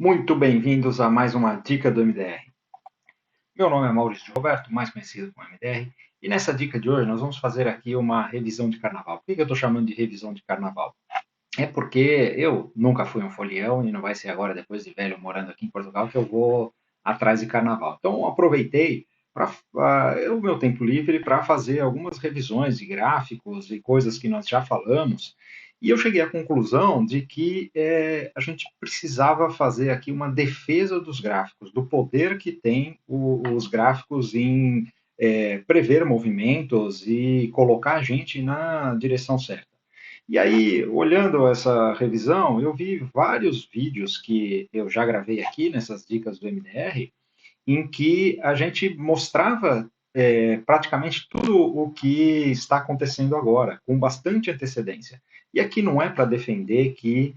Muito bem-vindos a mais uma dica do MDR. Meu nome é Maurício Roberto, mais conhecido como MDR, e nessa dica de hoje nós vamos fazer aqui uma revisão de carnaval. Por que eu estou chamando de revisão de carnaval? É porque eu nunca fui um folião e não vai ser agora, depois de velho, morando aqui em Portugal, que eu vou atrás de carnaval. Então, aproveitei o meu tempo livre para fazer algumas revisões de gráficos e coisas que nós já falamos. E eu cheguei à conclusão de que a gente precisava fazer aqui uma defesa dos gráficos, do poder que tem os gráficos em prever movimentos e colocar a gente na direção certa. E aí, olhando essa revisão, eu vi vários vídeos que eu já gravei aqui nessas dicas do MDR, em que a gente mostrava praticamente tudo o que está acontecendo agora, com bastante antecedência. E aqui não é para defender que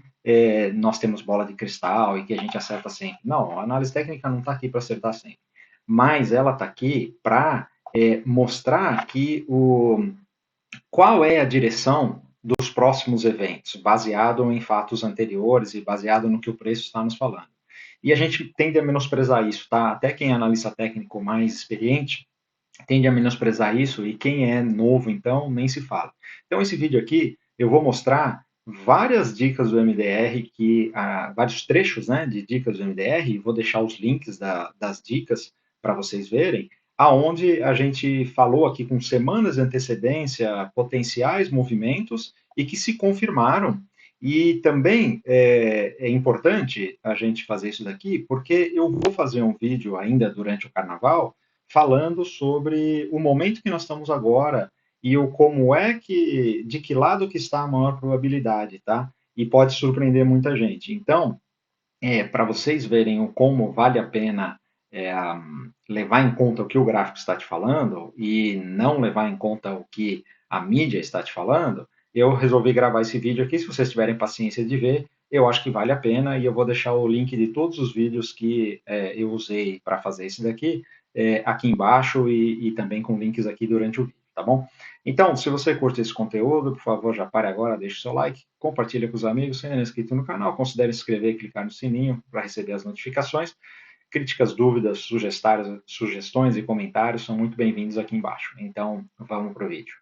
nós temos bola de cristal e que a gente acerta sempre. Não, a análise técnica não está aqui para acertar sempre. Mas ela está aqui para mostrar qual é a direção dos próximos eventos, baseado em fatos anteriores e baseado no que o preço está nos falando. E a gente tende a menosprezar isso, tá? Até quem é analista técnico mais experiente tende a menosprezar isso, e quem é novo, então, nem se fala. Então, esse vídeo aqui, eu vou mostrar várias dicas do MDR, vários trechos, né, de dicas do MDR, vou deixar os links das dicas para vocês verem, aonde a gente falou aqui com semanas de antecedência potenciais movimentos e que se confirmaram. E também é importante a gente fazer isso daqui, porque eu vou fazer um vídeo ainda durante o carnaval falando sobre o momento que nós estamos agora e o como é que, de que lado que está a maior probabilidade, tá? E pode surpreender muita gente. Então, para vocês verem o como vale a pena é, levar em conta o que o gráfico está te falando e não levar em conta o que a mídia está te falando, eu resolvi gravar esse vídeo aqui. Se vocês tiverem paciência de ver, eu acho que vale a pena, e eu vou deixar o link de todos os vídeos que eu usei para fazer esse daqui aqui embaixo e também com links aqui durante o vídeo, tá bom? Então, se você curte esse conteúdo, por favor, já pare agora, deixe o seu like, compartilhe com os amigos, se ainda não é inscrito no canal, considere se inscrever e clicar no sininho para receber as notificações. Críticas, dúvidas, sugestões e comentários são muito bem-vindos aqui embaixo. Então, vamos para o vídeo.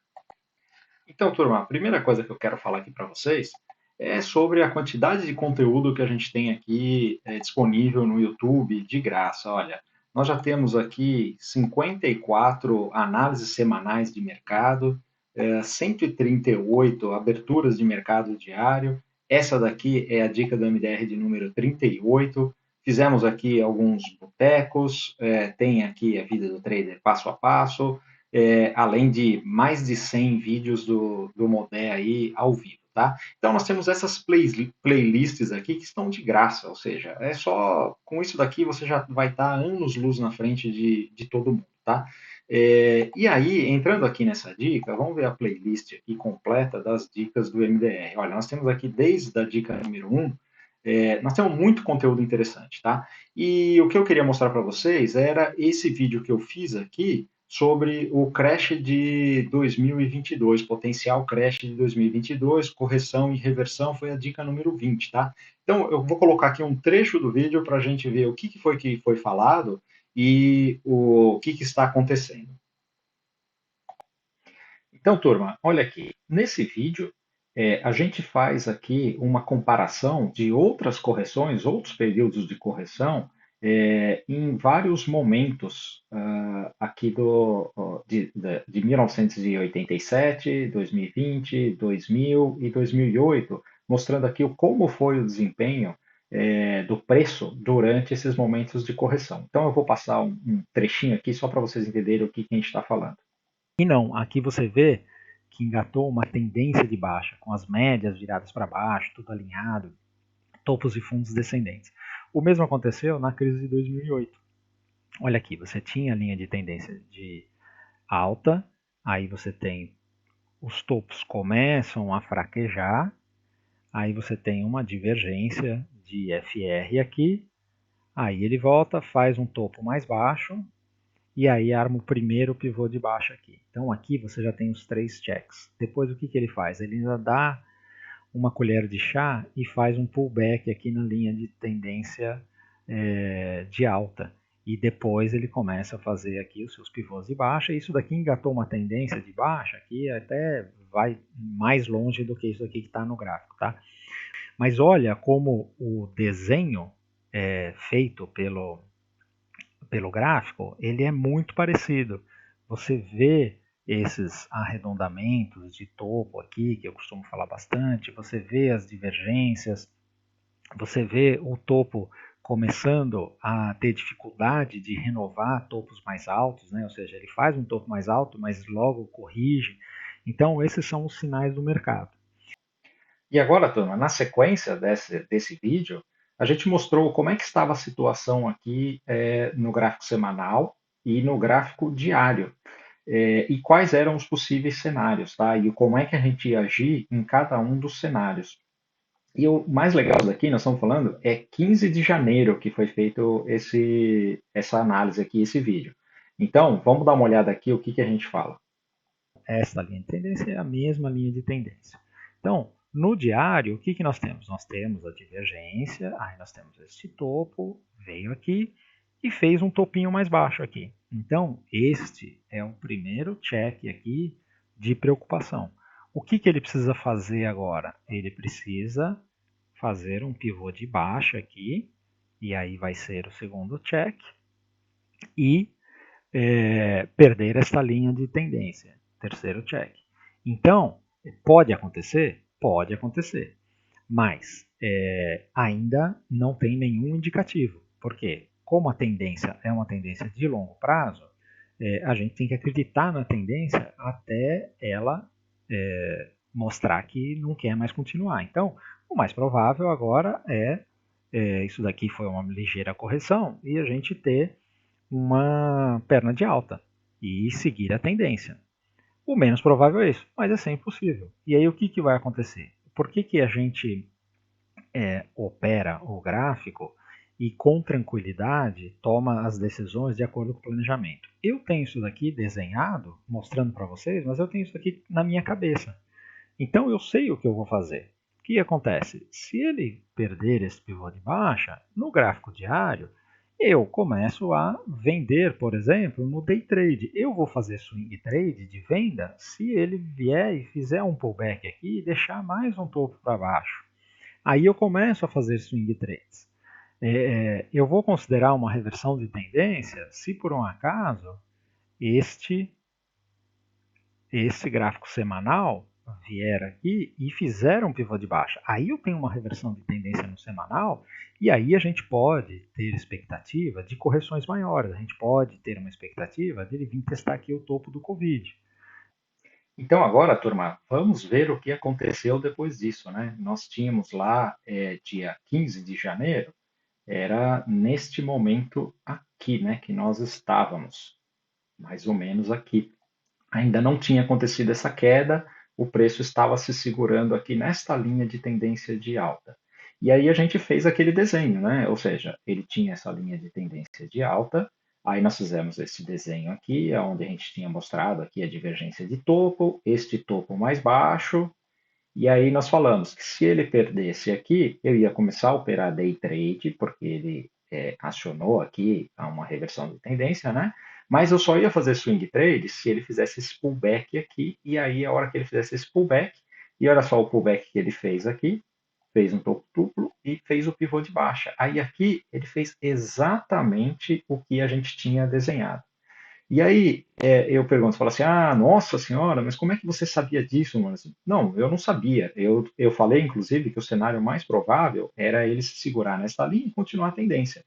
Então, turma, a primeira coisa que eu quero falar aqui para vocês é sobre a quantidade de conteúdo que a gente tem aqui disponível no YouTube de graça. Olha, nós já temos aqui 54 análises semanais de mercado, 138 aberturas de mercado diário. Essa daqui é a dica do MDR de número 38. Fizemos aqui alguns botecos, tem aqui a vida do trader passo a passo, além de mais de 100 vídeos do Modé aí ao vivo, tá? Então nós temos essas playlists aqui que estão de graça, ou seja, é só com isso daqui você já vai estar anos-luz na frente de todo mundo, tá? E aí, entrando aqui nessa dica, vamos ver a playlist aqui completa das dicas do MDR. Olha, nós temos aqui desde a dica número 1, nós temos muito conteúdo interessante, tá? E o que eu queria mostrar para vocês era esse vídeo que eu fiz aqui sobre o crash de 2022, potencial crash de 2022, correção e reversão, foi a dica número 20, tá? Então, eu vou colocar aqui um trecho do vídeo para a gente ver o que foi falado e o que está acontecendo. Então, turma, olha aqui. Nesse vídeo, a gente faz aqui uma comparação de outras correções, outros períodos de correção, em vários momentos aqui de 1987, 2020, 2000 e 2008, mostrando aqui como foi o desempenho do preço durante esses momentos de correção. Então, eu vou passar um trechinho aqui só para vocês entenderem o que a gente está falando. E não, aqui você vê que engatou uma tendência de baixa, com as médias viradas para baixo, tudo alinhado, topos e fundos descendentes. O mesmo aconteceu na crise de 2008. Olha aqui, você tinha a linha de tendência de alta, aí você tem os topos começam a fraquejar, aí você tem uma divergência de FR aqui, aí ele volta, faz um topo mais baixo, e aí arma o primeiro pivô de baixo aqui. Então aqui você já tem os 3 checks. Depois o que ele faz? Ele ainda dá uma colher de chá e faz um pullback aqui na linha de tendência de alta. E depois ele começa a fazer aqui os seus pivôs de baixa. Isso daqui engatou uma tendência de baixa que até vai mais longe do que isso aqui que está no gráfico, tá? Mas olha como o desenho feito pelo gráfico, ele é muito parecido. Você vê esses arredondamentos de topo aqui, que eu costumo falar bastante, você vê as divergências, você vê o topo começando a ter dificuldade de renovar topos mais altos, né? Ou seja, ele faz um topo mais alto, mas logo corrige. Então, esses são os sinais do mercado. E agora, turma, na sequência desse vídeo, a gente mostrou como é que estava a situação aqui no gráfico semanal e no gráfico diário. E quais eram os possíveis cenários, tá? E como é que a gente ia agir em cada um dos cenários. E o mais legal daqui, nós estamos falando, é 15 de janeiro que foi feito essa análise aqui, esse vídeo. Então, vamos dar uma olhada aqui o que, que a gente fala. Essa linha de tendência é a mesma linha de tendência. Então, no diário, o que, que nós temos? Nós temos a divergência, aí nós temos este topo, veio aqui e fez um topinho mais baixo aqui. Então, este é o primeiro check aqui de preocupação. O que, que ele precisa fazer agora? Ele precisa fazer um pivô de baixa aqui, e aí vai ser o segundo check, e perder esta linha de tendência. Terceiro check. Então, pode acontecer? Pode acontecer. Mas ainda não tem nenhum indicativo. Por quê? Como a tendência é uma tendência de longo prazo, a gente tem que acreditar na tendência até ela mostrar que não quer mais continuar. Então, o mais provável agora isso daqui foi uma ligeira correção e a gente ter uma perna de alta e seguir a tendência. O menos provável é isso, mas é sempre possível. E aí o que, que vai acontecer? Por que, que a gente opera o gráfico e com tranquilidade toma as decisões de acordo com o planejamento? Eu tenho isso daqui desenhado, mostrando para vocês, mas eu tenho isso aqui na minha cabeça. Então eu sei o que eu vou fazer. O que acontece? Se ele perder esse pivô de baixa, no gráfico diário, eu começo a vender, por exemplo, no day trade. Eu vou fazer swing trade de venda se ele vier e fizer um pullback aqui e deixar mais um topo para baixo. Aí eu começo a fazer swing trades. Eu vou considerar uma reversão de tendência se por um acaso este esse gráfico semanal vier aqui e fizer um pivô de baixa, aí eu tenho uma reversão de tendência no semanal e aí a gente pode ter expectativa de correções maiores, a gente pode ter uma expectativa de ele vir testar aqui o topo do Covid. Então, agora, turma, vamos ver o que aconteceu depois disso, né? Nós tínhamos lá, dia 15 de janeiro, era neste momento aqui, né, que nós estávamos, mais ou menos aqui. Ainda não tinha acontecido essa queda, o preço estava se segurando aqui nesta linha de tendência de alta. E aí a gente fez aquele desenho, né? Ou seja, ele tinha essa linha de tendência de alta, aí nós fizemos esse desenho aqui, onde a gente tinha mostrado aqui a divergência de topo, este topo mais baixo, e aí nós falamos que se ele perdesse aqui, eu ia começar a operar day trade, porque ele acionou aqui uma reversão de tendência, né? Mas eu só ia fazer swing trade se ele fizesse esse pullback aqui, e aí a hora que ele fizesse esse pullback, e olha só o pullback que ele fez aqui, fez um topo duplo e fez o pivô de baixa. Aí aqui ele fez exatamente o que a gente tinha desenhado. E aí eu pergunto, falo assim, ah, nossa senhora, mas como é que você sabia disso, mano? Não, eu não sabia. Eu falei, inclusive, que o cenário mais provável era ele se segurar nesta linha e continuar a tendência.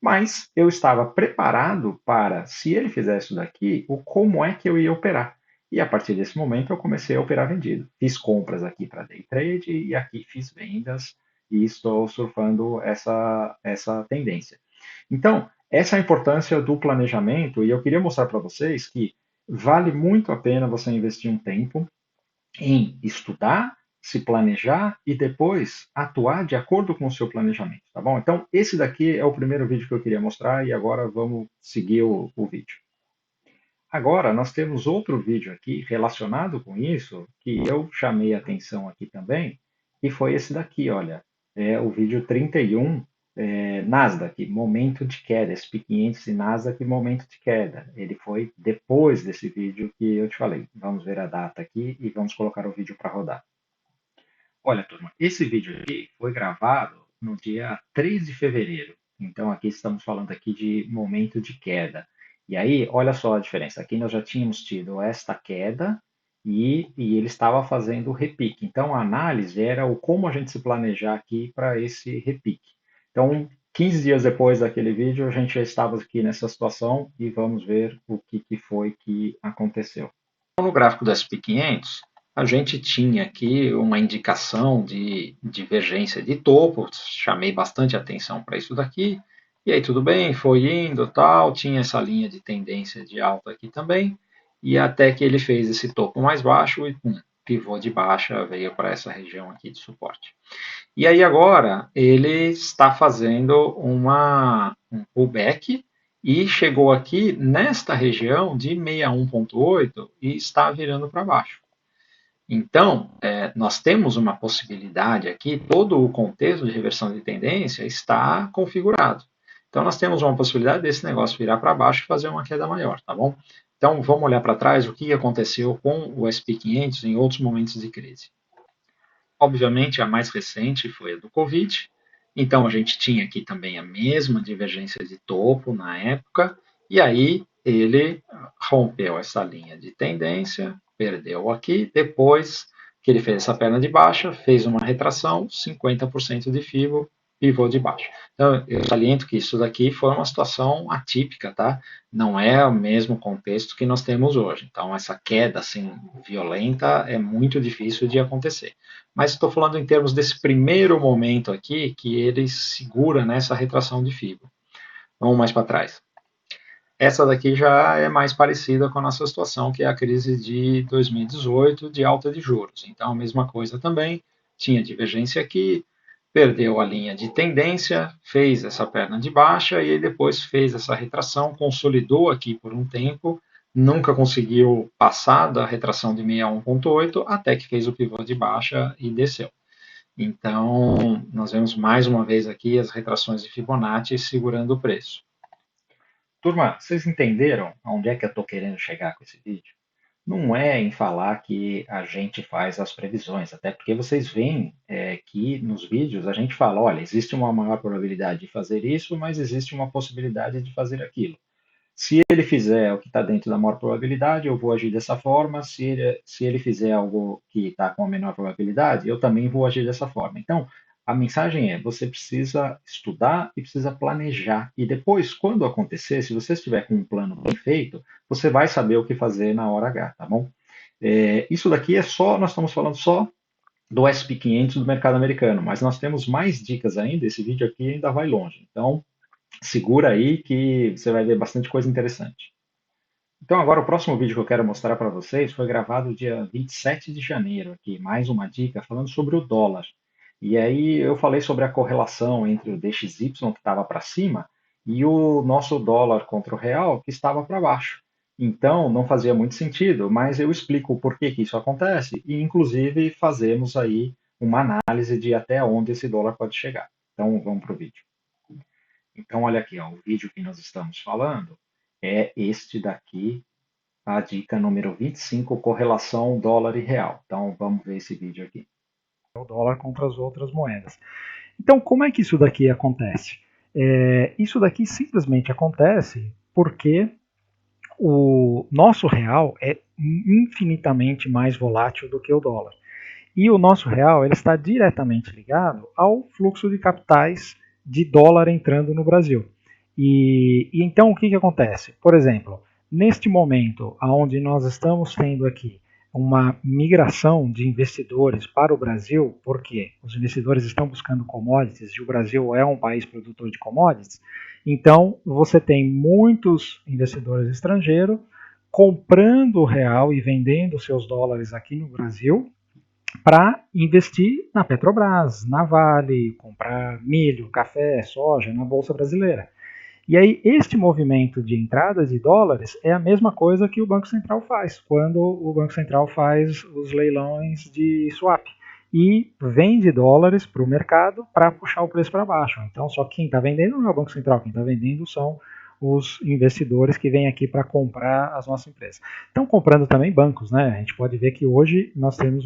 Mas eu estava preparado para, se ele fizesse isso daqui, o como é que eu ia operar. E a partir desse momento eu comecei a operar vendido. Fiz compras aqui para day trade e aqui fiz vendas e estou surfando essa tendência. Então, essa é a importância do planejamento, e eu queria mostrar para vocês que vale muito a pena você investir um tempo em estudar, se planejar e depois atuar de acordo com o seu planejamento, tá bom? Então, esse daqui é o primeiro vídeo que eu queria mostrar e agora vamos seguir o vídeo. Agora, nós temos outro vídeo aqui relacionado com isso, que eu chamei a atenção aqui também, e foi esse daqui, olha, é o vídeo 31, Nasdaq, momento de queda, SP500 e Nasdaq, momento de queda. Ele foi depois desse vídeo que eu te falei. Vamos ver a data aqui e vamos colocar o vídeo para rodar. Olha, turma, esse vídeo aqui foi gravado no dia 3 de fevereiro. Então, aqui estamos falando aqui de momento de queda. E aí, olha só a diferença. Aqui nós já tínhamos tido esta queda e ele estava fazendo o repique. Então, a análise era o como a gente se planejar aqui para esse repique. Então, 15 dias depois daquele vídeo, a gente já estava aqui nessa situação e vamos ver o que foi que aconteceu. No gráfico do SP500, a gente tinha aqui uma indicação de divergência de topo, chamei bastante atenção para isso daqui, e aí tudo bem, foi indo, tal, tinha essa linha de tendência de alta aqui também, e até que ele fez esse topo mais baixo e pivô de baixa veio para essa região aqui de suporte. E aí agora ele está fazendo um pullback e chegou aqui nesta região de 61,8 e está virando para baixo. Então, nós temos uma possibilidade aqui, todo o contexto de reversão de tendência está configurado. Então, nós temos uma possibilidade desse negócio virar para baixo e fazer uma queda maior, tá bom? Então, vamos olhar para trás o que aconteceu com o SP500 em outros momentos de crise. Obviamente, a mais recente foi a do Covid. Então, a gente tinha aqui também a mesma divergência de topo na época, e aí ele rompeu essa linha de tendência, perdeu aqui, depois que ele fez essa perna de baixa, fez uma retração, 50% de FIBO, pivô de baixa. Então, eu saliento que isso daqui foi uma situação atípica, tá? Não é o mesmo contexto que nós temos hoje. Então, essa queda assim, violenta é muito difícil de acontecer. Mas estou falando em termos desse primeiro momento aqui, que ele segura nessa retração de FIBO. Vamos mais para trás. Essa daqui já é mais parecida com a nossa situação, que é a crise de 2018 de alta de juros. Então, a mesma coisa também, tinha divergência aqui, perdeu a linha de tendência, fez essa perna de baixa e aí depois fez essa retração, consolidou aqui por um tempo, nunca conseguiu passar da retração de 61,8 até que fez o pivô de baixa e desceu. Então, nós vemos mais uma vez aqui as retrações de Fibonacci segurando o preço. Turma, vocês entenderam aonde é que eu estou querendo chegar com esse vídeo? Não é em falar que a gente faz as previsões, até porque vocês veem que nos vídeos a gente fala, olha, existe uma maior probabilidade de fazer isso, mas existe uma possibilidade de fazer aquilo. Se ele fizer o que está dentro da maior probabilidade, eu vou agir dessa forma. Se ele fizer algo que está com a menor probabilidade, eu também vou agir dessa forma. Então, a mensagem é: você precisa estudar e precisa planejar. E depois, quando acontecer, se você estiver com um plano bem feito, você vai saber o que fazer na hora H, tá bom? Isso daqui é só, nós estamos falando só do SP500 do mercado americano, mas nós temos mais dicas ainda. Esse vídeo aqui ainda vai longe. Então, segura aí que você vai ver bastante coisa interessante. Então agora o próximo vídeo que eu quero mostrar para vocês foi gravado dia 27 de janeiro, aqui, mais uma dica falando sobre o dólar. E aí eu falei sobre a correlação entre o DXY que estava para cima e o nosso dólar contra o real que estava para baixo. Então não fazia muito sentido, mas eu explico o porquê que isso acontece e inclusive fazemos aí uma análise de até onde esse dólar pode chegar. Então vamos para o vídeo. Então, olha aqui, ó, o vídeo que nós estamos falando é este daqui, a dica número 25, correlação dólar e real. Então, vamos ver esse vídeo aqui. O dólar contra as outras moedas. Então, como é que isso daqui acontece? Isso daqui simplesmente acontece porque o nosso real é infinitamente mais volátil do que o dólar. E o nosso real ele está diretamente ligado ao fluxo de capitais de dólar entrando no Brasil. E então o que acontece? Por exemplo, neste momento onde nós estamos tendo aqui uma migração de investidores para o Brasil, porque os investidores estão buscando commodities e o Brasil é um país produtor de commodities, então você tem muitos investidores estrangeiros comprando o real e vendendo seus dólares aqui no Brasil para investir na Petrobras, na Vale, comprar milho, café, soja na Bolsa Brasileira. E aí, este movimento de entrada de dólares é a mesma coisa que o Banco Central faz, quando o Banco Central faz os leilões de swap. e vende dólares para o mercado para puxar o preço para baixo. Então, só que quem está vendendo não é o Banco Central, quem está vendendo são os investidores que vêm aqui para comprar as nossas empresas. Estão comprando também bancos, né? A gente pode ver que hoje nós temos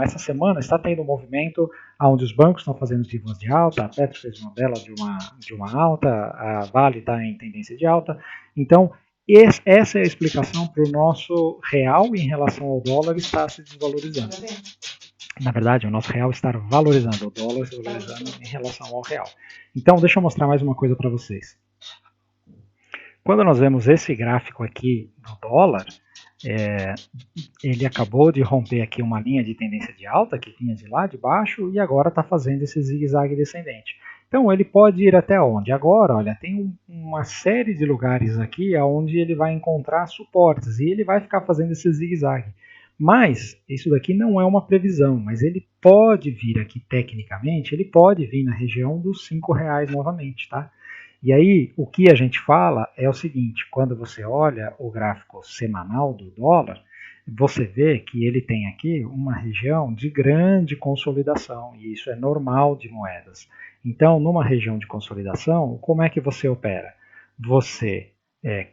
essa semana está tendo um movimento onde os bancos estão fazendo pivôs de alta, a Petro fez uma bela de uma alta, a Vale está em tendência de alta. Então, essa é a explicação para o nosso real em relação ao dólar estar se desvalorizando. Na verdade, o nosso real está valorizando, o dólar se valorizando em relação ao real. Então, deixa eu mostrar mais uma coisa para vocês. Quando nós vemos esse gráfico aqui do dólar, ele acabou de romper aqui uma linha de tendência de alta que vinha de lá de baixo e agora está fazendo esse zigue-zague descendente. Então ele pode ir até onde? Agora, olha, tem uma série de lugares aqui onde ele vai encontrar suportes e ele vai ficar fazendo esse zigue-zague. Mas isso daqui não é uma previsão, mas ele pode vir aqui tecnicamente, ele pode vir na região dos R$5 novamente, tá? E aí, o que a gente fala é o seguinte, quando você olha o gráfico semanal do dólar, você vê que ele tem aqui uma região de grande consolidação, e isso é normal de moedas. Então, numa região de consolidação, como é que você opera? Você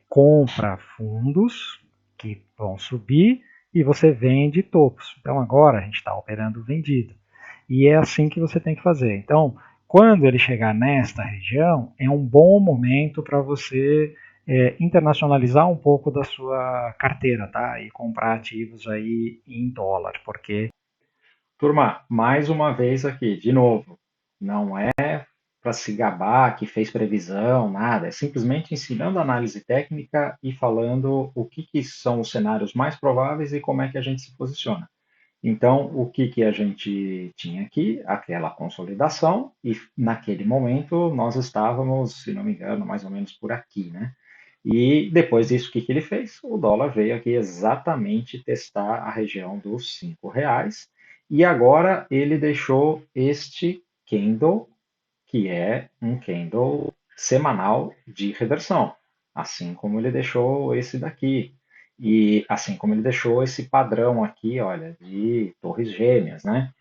compra fundos que vão subir e você vende topos. Então, agora a gente está operando vendido. E é assim que você tem que fazer. Então, quando ele chegar nesta região, é um bom momento para você internacionalizar um pouco da sua carteira, tá? E comprar ativos aí em dólar, porque... Turma, mais uma vez aqui, de novo, não é para se gabar que fez previsão, nada, é simplesmente ensinando análise técnica e falando o que são os cenários mais prováveis e como é que a gente se posiciona. Então, o que a gente tinha aqui? Aquela consolidação, e naquele momento nós estávamos, se não me engano, mais ou menos por aqui, né? E depois disso, o que ele fez? O dólar veio aqui exatamente testar a região dos R$5, e agora ele deixou este candle, que é um candle semanal de reversão, assim como ele deixou esse daqui. E assim como ele deixou esse padrão aqui, olha, de torres gêmeas, né?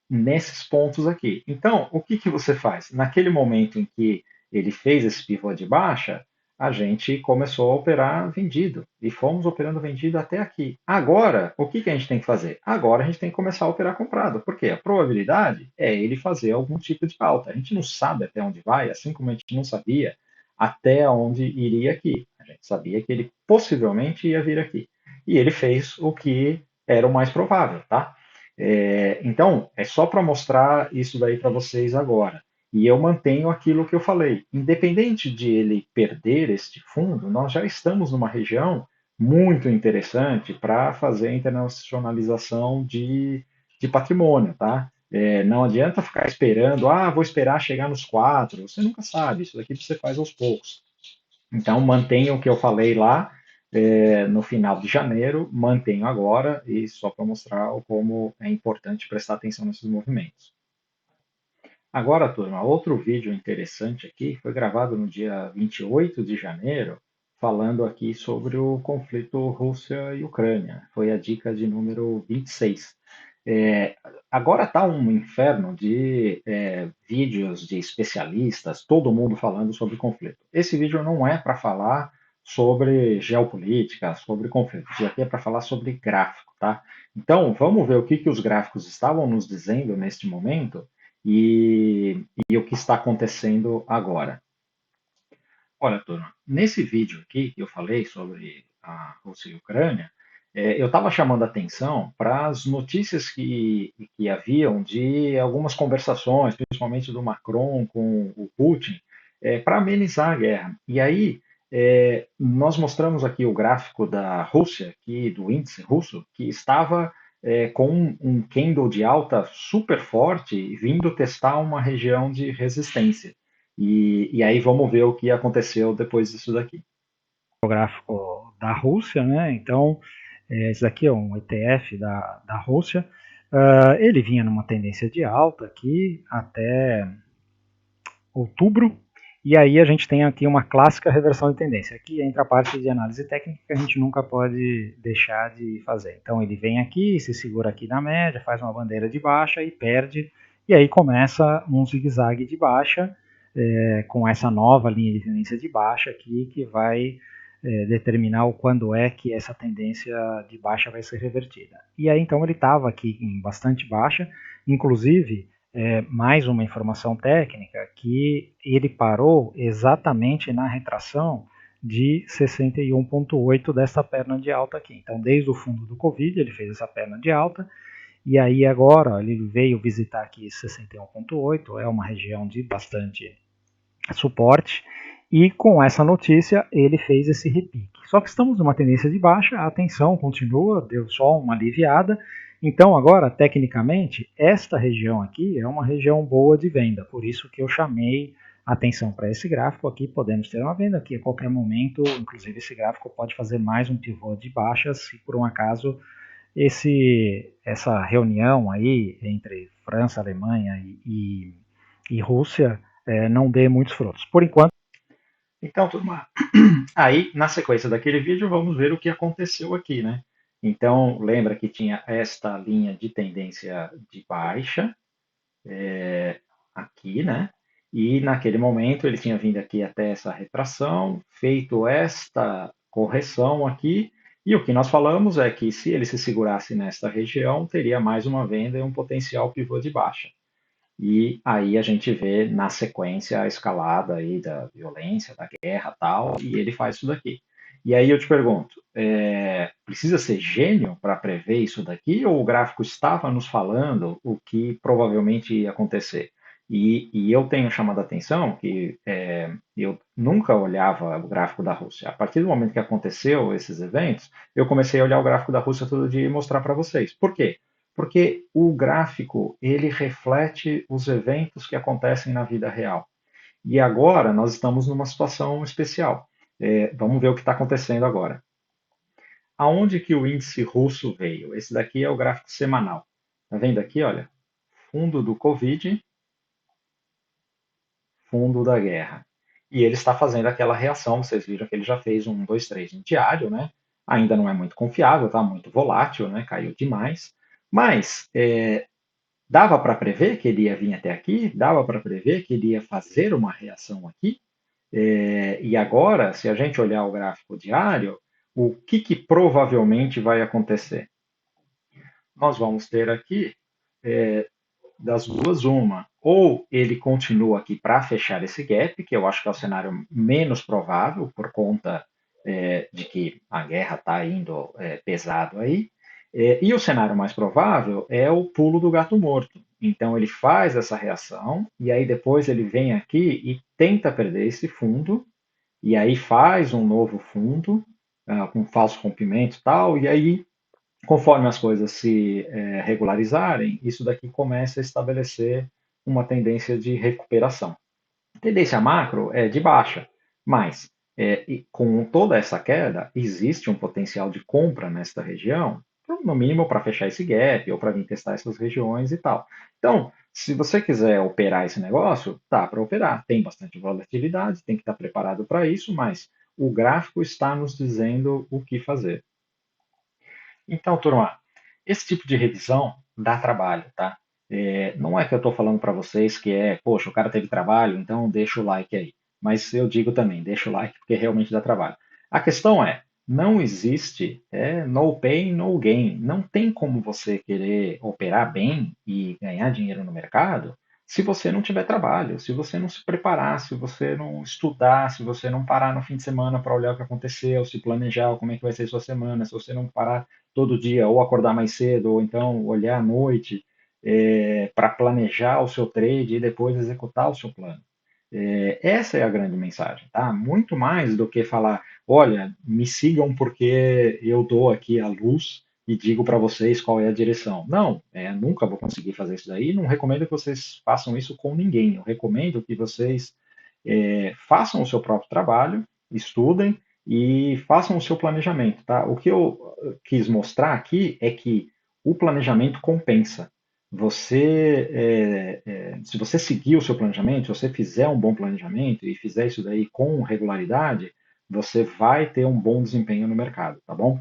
Nesses pontos aqui. Então, o que você faz? Naquele momento em que ele fez esse pivô de baixa, a gente começou a operar vendido e fomos operando vendido até aqui. Agora, o que a gente tem que fazer? Agora a gente tem que começar a operar comprado, porque a probabilidade é ele fazer algum tipo de alta. A gente não sabe até onde vai, assim como a gente não sabia até onde iria aqui. A gente sabia que ele possivelmente ia vir aqui. E ele fez o que era o mais provável, tá? Então, é só para mostrar isso daí para vocês agora. E eu mantenho aquilo que eu falei. Independente de ele perder este fundo, nós já estamos numa região muito interessante para fazer a internacionalização de patrimônio, tá? Não adianta ficar esperando, vou esperar chegar nos 4. Você nunca sabe, isso daqui você faz aos poucos. Então, mantenho o que eu falei lá no final de janeiro, mantenho agora, e só para mostrar como é importante prestar atenção nesses movimentos. Agora, turma, outro vídeo interessante aqui foi gravado no dia 28 de janeiro, falando aqui sobre o conflito Rússia e Ucrânia. Foi a dica de número 26. Agora está um inferno de vídeos de especialistas, todo mundo falando sobre conflito. Esse vídeo não é para falar sobre geopolítica, sobre conflito. Isso aqui é para falar sobre gráfico, tá? Então, vamos ver o que os gráficos estavam nos dizendo neste momento e o que está acontecendo agora. Olha, turma, nesse vídeo aqui que eu falei sobre a Rússia e a Ucrânia, eu estava chamando a atenção para as notícias que haviam de algumas conversações, principalmente do Macron com o Putin, para amenizar a guerra. E aí, nós mostramos aqui o gráfico da Rússia, aqui, do índice russo, que estava com um candle de alta super forte, vindo testar uma região de resistência. E aí vamos ver o que aconteceu depois disso daqui. O gráfico da Rússia, né? Então, esse daqui é um ETF da Rússia. Ele vinha numa tendência de alta aqui até outubro, E aí a gente tem aqui uma clássica reversão de tendência. Aqui entra a parte de análise técnica que a gente nunca pode deixar de fazer. Então ele vem aqui, se segura aqui na média, faz uma bandeira de baixa e perde. E aí começa um zigue-zague de baixa, com essa nova linha de tendência de baixa aqui, que vai determinar o quando é que essa tendência de baixa vai ser revertida. E aí então ele estava aqui em bastante baixa, inclusive mais uma informação técnica, que ele parou exatamente na retração de 61,8 dessa perna de alta aqui. Então, desde o fundo do Covid, ele fez essa perna de alta, e aí agora ele veio visitar aqui 61,8, é uma região de bastante suporte, e com essa notícia ele fez esse repique. Só que estamos numa tendência de baixa, a atenção continua, deu só uma aliviada. Então agora, tecnicamente, esta região aqui é uma região boa de venda, por isso que eu chamei atenção para esse gráfico aqui. Podemos ter uma venda aqui a qualquer momento, inclusive esse gráfico pode fazer mais um pivô de baixa se por um acaso essa reunião aí entre França, Alemanha e Rússia não dê muitos frutos. Por enquanto. Então, turma, aí na sequência daquele vídeo vamos ver o que aconteceu aqui, né? Então, lembra que tinha esta linha de tendência de baixa, aqui, né? E naquele momento ele tinha vindo aqui até essa retração, feito esta correção aqui, e o que nós falamos é que se ele se segurasse nesta região, teria mais uma venda e um potencial pivô de baixa. E aí a gente vê na sequência a escalada aí da violência, da guerra tal, e ele faz isso daqui. E aí eu te pergunto, precisa ser gênio para prever isso daqui, ou o gráfico estava nos falando o que provavelmente ia acontecer? E eu tenho chamado a atenção que eu nunca olhava o gráfico da Rússia. A partir do momento que aconteceu esses eventos, eu comecei a olhar o gráfico da Rússia todo dia e mostrar para vocês. Por quê? Porque o gráfico ele reflete os eventos que acontecem na vida real. E agora nós estamos numa situação especial. Vamos ver o que está acontecendo agora. Aonde que o índice russo veio? Esse daqui é o gráfico semanal. Está vendo aqui, olha? Fundo do Covid, fundo da guerra. E ele está fazendo aquela reação, vocês viram que ele já fez um 2, 3 no diário, né? Ainda não é muito confiável, está muito volátil, né? Caiu demais. Mas dava para prever que ele ia vir até aqui? Dava para prever que ele ia fazer uma reação aqui? E agora, se a gente olhar o gráfico diário, o que provavelmente vai acontecer? Nós vamos ter aqui, das duas, uma. Ou ele continua aqui para fechar esse gap, que eu acho que é o cenário menos provável, por conta de que a guerra está indo pesado aí. E o cenário mais provável é o pulo do gato morto. Então ele faz essa reação e aí depois ele vem aqui e tenta perder esse fundo e aí faz um novo fundo com falso rompimento e tal, e aí conforme as coisas se regularizarem, isso daqui começa a estabelecer uma tendência de recuperação. A tendência macro é de baixa, mas com toda essa queda, existe um potencial de compra nesta região, no mínimo para fechar esse gap ou para vir testar essas regiões e tal. Então, se você quiser operar esse negócio, dá para operar. Tem bastante volatilidade, tem que estar preparado para isso, mas o gráfico está nos dizendo o que fazer. Então, turma, esse tipo de revisão dá trabalho, tá? Não é que eu estou falando para vocês que poxa, o cara teve trabalho, então deixa o like aí. Mas eu digo também, deixa o like porque realmente dá trabalho. A questão não existe no pain, no gain. Não tem como você querer operar bem e ganhar dinheiro no mercado se você não tiver trabalho, se você não se preparar, se você não estudar, se você não parar no fim de semana para olhar o que aconteceu, se planejar como é que vai ser a sua semana, se você não parar todo dia, ou acordar mais cedo, ou então olhar à noite para planejar o seu trade e depois executar o seu plano. Essa é a grande mensagem, tá? Muito mais do que falar, olha, me sigam porque eu dou aqui a luz e digo para vocês qual é a direção. Não, nunca vou conseguir fazer isso daí. Não recomendo que vocês façam isso com ninguém. Eu recomendo que vocês façam o seu próprio trabalho, estudem e façam o seu planejamento, tá? O que eu quis mostrar aqui é que o planejamento compensa. se você seguir o seu planejamento, se você fizer um bom planejamento e fizer isso daí com regularidade, você vai ter um bom desempenho no mercado, tá bom?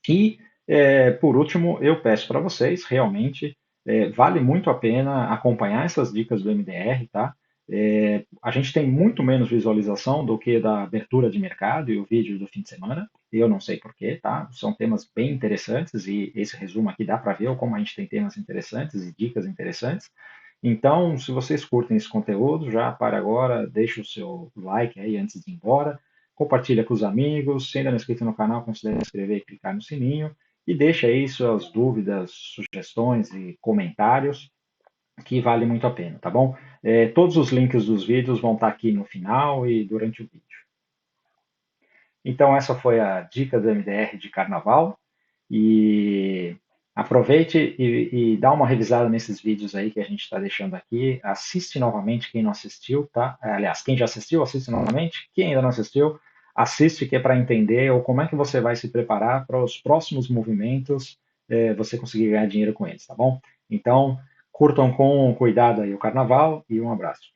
E, por último, eu peço para vocês, realmente, vale muito a pena acompanhar essas dicas do MDR, tá? A gente tem muito menos visualização do que da abertura de mercado e o vídeo do fim de semana. Eu não sei por quê, tá? São temas bem interessantes e esse resumo aqui dá para ver como a gente tem temas interessantes e dicas interessantes. Então, se vocês curtem esse conteúdo, já para agora, deixa o seu like aí antes de ir embora, compartilha com os amigos, se ainda não é inscrito no canal, considere se inscrever e clicar no sininho, e deixa aí suas dúvidas, sugestões e comentários, que vale muito a pena, tá bom? Todos os links dos vídeos vão estar aqui no final e durante o vídeo. Então, essa foi a dica do MDR de carnaval. E aproveite e dá uma revisada nesses vídeos aí que a gente está deixando aqui. Assiste novamente quem não assistiu, tá? Aliás, quem já assistiu, assiste novamente. Quem ainda não assistiu, assiste que é para entender ou como é que você vai se preparar para os próximos movimentos, você conseguir ganhar dinheiro com eles, tá bom? Então, curtam com cuidado aí o carnaval e um abraço.